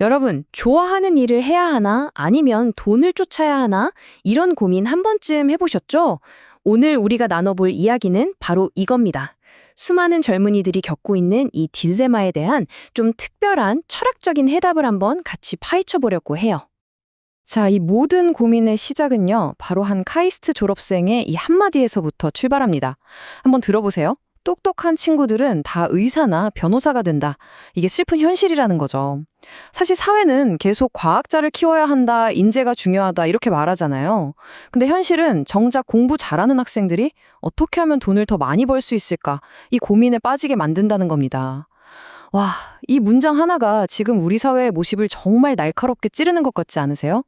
여러분, 좋아하는 일을 해야 하나? 아니면 돈을 쫓아야 하나? 이런 고민 한 번쯤 해보셨죠? 오늘 우리가 나눠볼 이야기는 바로 이겁니다. 수많은 젊은이들이 겪고 있는 이 딜레마에 대한 좀 특별한 철학적인 해답을 한번 같이 파헤쳐 보려고 해요. 자, 이 모든 고민의 시작은요, 바로 한 카이스트 졸업생의 이 한마디에서부터 출발합니다. 한번 들어보세요. 똑똑한 친구들은 다 의사나 변호사가 된다. 이게 슬픈 현실이라는 거죠. 사실 사회는 계속 과학자를 키워야 한다, 인재가 중요하다, 이렇게 말하잖아요. 근데 현실은 정작 공부 잘하는 학생들이 어떻게 하면 돈을 더 많이 벌 수 있을까? 이 고민에 빠지게 만든다는 겁니다. 와, 이 문장 하나가 지금 우리 사회의 모습을 정말 날카롭게 찌르는 것 같지 않으세요?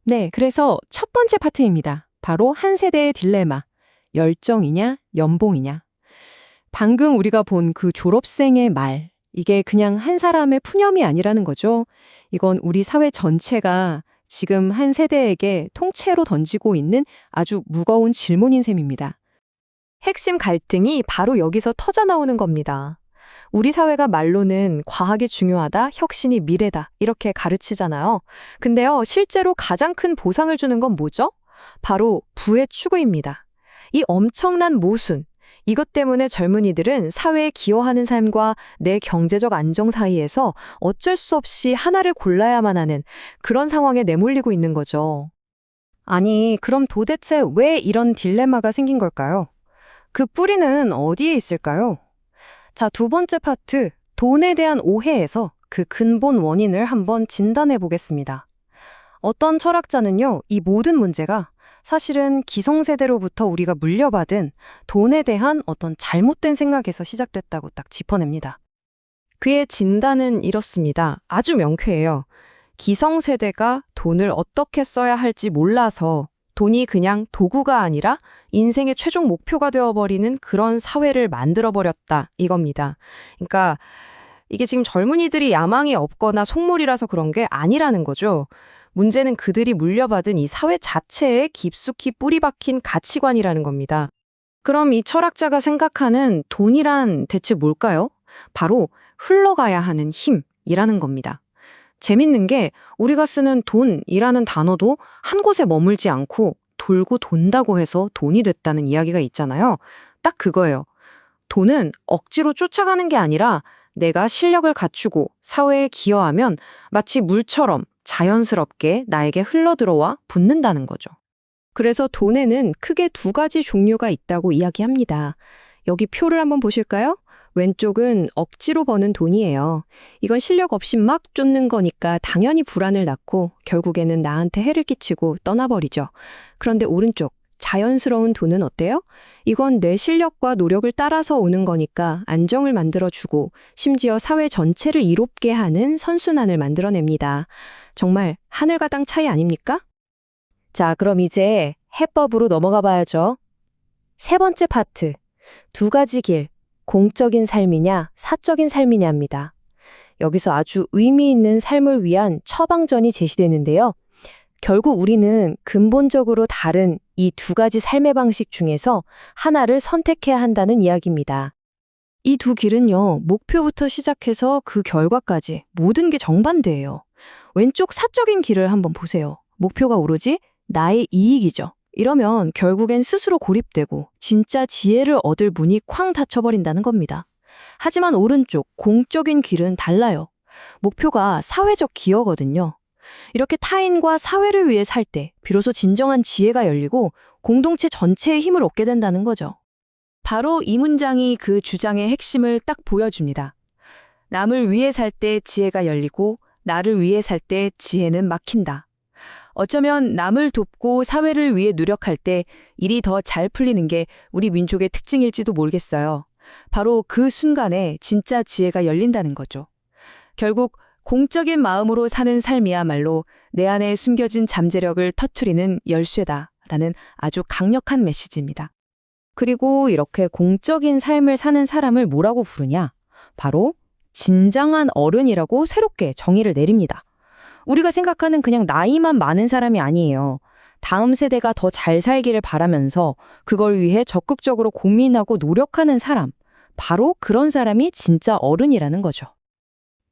네, 그래서 첫 번째 파트입니다. 바로 한 세대의 딜레마. 열정이냐, 연봉이냐. 방금 우리가 본 그 졸업생의 말, 이게 그냥 한 사람의 푸념이 아니라는 거죠. 이건 우리 사회 전체가 지금 한 세대에게 통째로 던지고 있는 아주 무거운 질문인 셈입니다. 핵심 갈등이 바로 여기서 터져 나오는 겁니다. 우리 사회가 말로는 과학이 중요하다, 혁신이 미래다, 이렇게 가르치잖아요. 근데요, 실제로 가장 큰 보상을 주는 건 뭐죠? 바로 부의 추구입니다. 이 엄청난 모순, 이것 때문에 젊은이들은 사회에 기여하는 삶과 내 경제적 안정 사이에서 어쩔 수 없이 하나를 골라야만 하는 그런 상황에 내몰리고 있는 거죠. 아니, 그럼 도대체 왜 이런 딜레마가 생긴 걸까요? 그 뿌리는 어디에 있을까요? 자, 두 번째 파트, 돈에 대한 오해에서 그 근본 원인을 한번 진단해 보겠습니다. 어떤 철학자는요, 이 모든 문제가 사실은 기성세대로부터 우리가 물려받은 돈에 대한 어떤 잘못된 생각에서 시작됐다고 딱 짚어냅니다. 그의 진단은 이렇습니다. 아주 명쾌해요. 기성세대가 돈을 어떻게 써야 할지 몰라서 돈이 그냥 도구가 아니라 인생의 최종 목표가 되어버리는 그런 사회를 만들어버렸다, 이겁니다. 그러니까 이게 지금 젊은이들이 야망이 없거나 속물이라서 그런 게 아니라는 거죠. 문제는 그들이 물려받은 이 사회 자체에 깊숙이 뿌리 박힌 가치관이라는 겁니다. 그럼 이 철학자가 생각하는 돈이란 대체 뭘까요? 바로 흘러가야 하는 힘이라는 겁니다. 재밌는 게 우리가 쓰는 돈이라는 단어도 한 곳에 머물지 않고 돌고 돈다고 해서 돈이 됐다는 이야기가 있잖아요. 딱 그거예요. 돈은 억지로 쫓아가는 게 아니라 내가 실력을 갖추고 사회에 기여하면 마치 물처럼 자연스럽게 나에게 흘러들어와 붙는다는 거죠. 그래서 돈에는 크게 두 가지 종류가 있다고 이야기합니다. 여기 표를 한번 보실까요? 왼쪽은 억지로 버는 돈이에요. 이건 실력 없이 막 쫓는 거니까 당연히 불안을 낳고 결국에는 나한테 해를 끼치고 떠나버리죠. 그런데 오른쪽, 자연스러운 돈은 어때요? 이건 내 실력과 노력을 따라서 오는 거니까 안정을 만들어주고 심지어 사회 전체를 이롭게 하는 선순환을 만들어냅니다. 정말 하늘과 땅 차이 아닙니까? 자, 그럼 이제 해법으로 넘어가 봐야죠. 세 번째 파트, 두 가지 길, 공적인 삶이냐, 사적인 삶이냐입니다. 여기서 아주 의미 있는 삶을 위한 처방전이 제시되는데요. 결국 우리는 근본적으로 다른 이 두 가지 삶의 방식 중에서 하나를 선택해야 한다는 이야기입니다. 이 두 길은요, 목표부터 시작해서 그 결과까지 모든 게 정반대예요. 왼쪽 사적인 길을 한번 보세요. 목표가 오로지 나의 이익이죠. 이러면 결국엔 스스로 고립되고 진짜 지혜를 얻을 문이 쾅 닫혀버린다는 겁니다. 하지만 오른쪽 공적인 길은 달라요. 목표가 사회적 기여거든요. 이렇게 타인과 사회를 위해 살 때 비로소 진정한 지혜가 열리고 공동체 전체의 힘을 얻게 된다는 거죠. 바로 이 문장이 그 주장의 핵심을 딱 보여줍니다. 남을 위해 살 때 지혜가 열리고 나를 위해 살 때 지혜는 막힌다. 어쩌면 남을 돕고 사회를 위해 노력할 때 일이 더 잘 풀리는 게 우리 민족의 특징일지도 모르겠어요. 바로 그 순간에 진짜 지혜가 열린다는 거죠. 결국 공적인 마음으로 사는 삶이야말로 내 안에 숨겨진 잠재력을 터트리는 열쇠다라는 아주 강력한 메시지입니다. 그리고 이렇게 공적인 삶을 사는 사람을 뭐라고 부르냐? 바로 진정한 어른이라고 새롭게 정의를 내립니다. 우리가 생각하는 그냥 나이만 많은 사람이 아니에요. 다음 세대가 더 잘 살기를 바라면서 그걸 위해 적극적으로 고민하고 노력하는 사람. 바로 그런 사람이 진짜 어른이라는 거죠.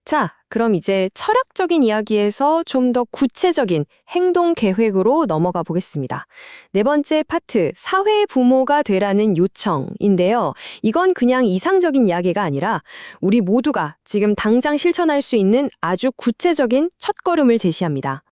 자, 그럼 이제 철학적인 이야기에서 좀 더 구체적인 행동 계획으로 넘어가 보겠습니다. 네 번째 파트, 사회 부모가 되라는 요청인데요. 이건 그냥 이상적인 이야기가 아니라 우리 모두가 지금 당장 실천할 수 있는 아주 구체적인 첫걸음을 제시합니다.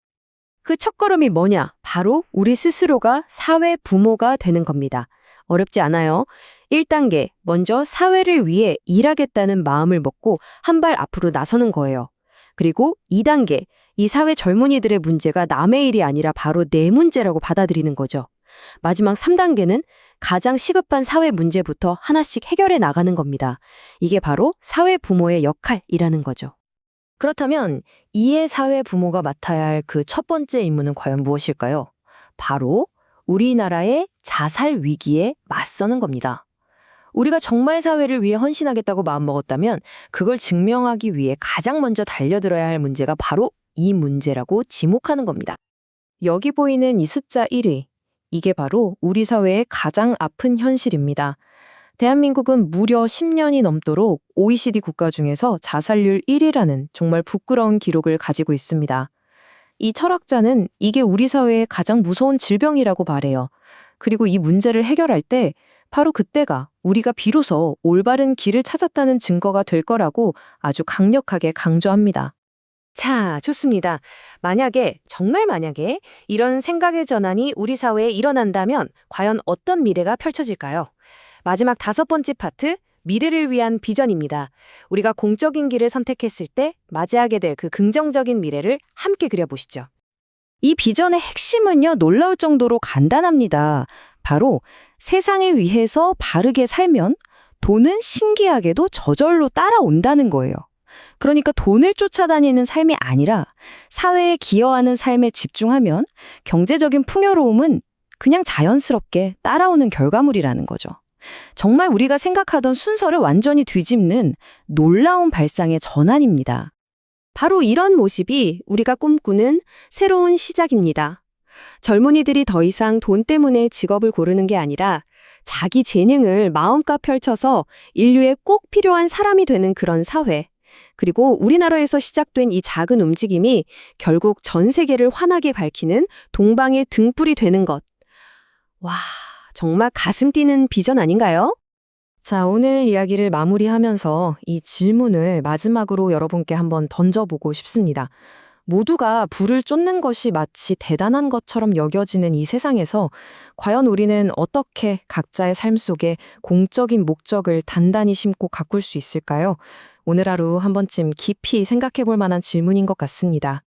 그 첫걸음이 뭐냐? 바로 우리 스스로가 사회 부모가 되는 겁니다. 어렵지 않아요. 1단계, 먼저 사회를 위해 일하겠다는 마음을 먹고 한 발 앞으로 나서는 거예요. 그리고 2단계, 이 사회 젊은이들의 문제가 남의 일이 아니라 바로 내 문제라고 받아들이는 거죠. 마지막 3단계는 가장 시급한 사회 문제부터 하나씩 해결해 나가는 겁니다. 이게 바로 사회 부모의 역할이라는 거죠. 그렇다면 이해 사회 부모가 맡아야 할 그 첫 번째 임무는 과연 무엇일까요? 바로 우리나라의 자살 위기에 맞서는 겁니다. 우리가 정말 사회를 위해 헌신하겠다고 마음먹었다면 그걸 증명하기 위해 가장 먼저 달려들어야 할 문제가 바로 이 문제라고 지목하는 겁니다. 여기 보이는 이 숫자 1위, 이게 바로 우리 사회의 가장 아픈 현실입니다. 대한민국은 무려 10년이 넘도록 OECD 국가 중에서 자살률 1위라는 정말 부끄러운 기록을 가지고 있습니다. 이 철학자는 이게 우리 사회의 가장 무서운 질병이라고 말해요. 그리고 이 문제를 해결할 때 바로 그때가 우리가 비로소 올바른 길을 찾았다는 증거가 될 거라고 아주 강력하게 강조합니다. 자, 좋습니다. 정말 만약에 이런 생각의 전환이 우리 사회에 일어난다면 과연 어떤 미래가 펼쳐질까요? 마지막 5번째 파트, 미래를 위한 비전입니다. 우리가 공적인 길을 선택했을 때 맞이하게 될 그 긍정적인 미래를 함께 그려보시죠. 이 비전의 핵심은요, 놀라울 정도로 간단합니다. 바로 세상에 위해서 바르게 살면 돈은 신기하게도 저절로 따라온다는 거예요. 그러니까 돈을 쫓아다니는 삶이 아니라 사회에 기여하는 삶에 집중하면 경제적인 풍요로움은 그냥 자연스럽게 따라오는 결과물이라는 거죠. 정말 우리가 생각하던 순서를 완전히 뒤집는 놀라운 발상의 전환입니다. 바로 이런 모습이 우리가 꿈꾸는 새로운 시작입니다. 젊은이들이 더 이상 돈 때문에 직업을 고르는 게 아니라 자기 재능을 마음껏 펼쳐서 인류에 꼭 필요한 사람이 되는 그런 사회. 그리고 우리나라에서 시작된 이 작은 움직임이 결국 전 세계를 환하게 밝히는 동방의 등불이 되는 것. 와, 정말 가슴 뛰는 비전 아닌가요? 자, 오늘 이야기를 마무리하면서 이 질문을 마지막으로 여러분께 한번 던져보고 싶습니다. 모두가 부를 쫓는 것이 마치 대단한 것처럼 여겨지는 이 세상에서 과연 우리는 어떻게 각자의 삶 속에 공적인 목적을 단단히 심고 가꿀 수 있을까요? 오늘 하루 한 번쯤 깊이 생각해 볼 만한 질문인 것 같습니다.